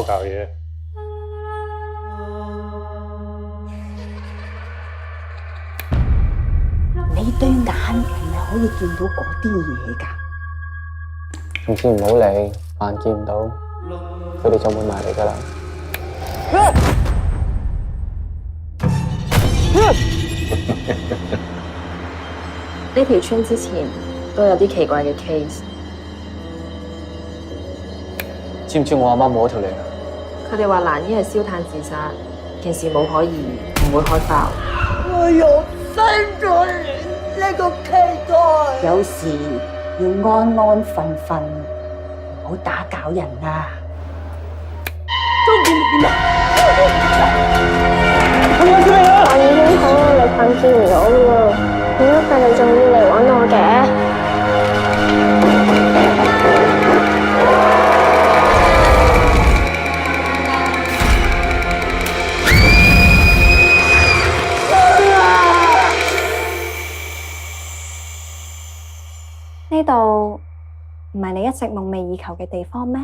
搞嘢。你對眼係咪可以見到嗰啲嘢㗎？總之唔好理，扮見唔到，佢哋就會埋嚟㗎啦。呢條村之前都有啲奇怪嘅 case。知唔知我阿媽冇咗條脷啊？佢哋話蘭姨係燒炭自殺，件事冇可疑，唔會開爆。我又生咗你呢個期待。有時要安安分分，唔好打攪人啊！中意你點啊？我已經好努力瞓見唔到喎，點解佢哋仲要嚟揾我嘅？呢度唔係你一直夢寐以求嘅地方咩？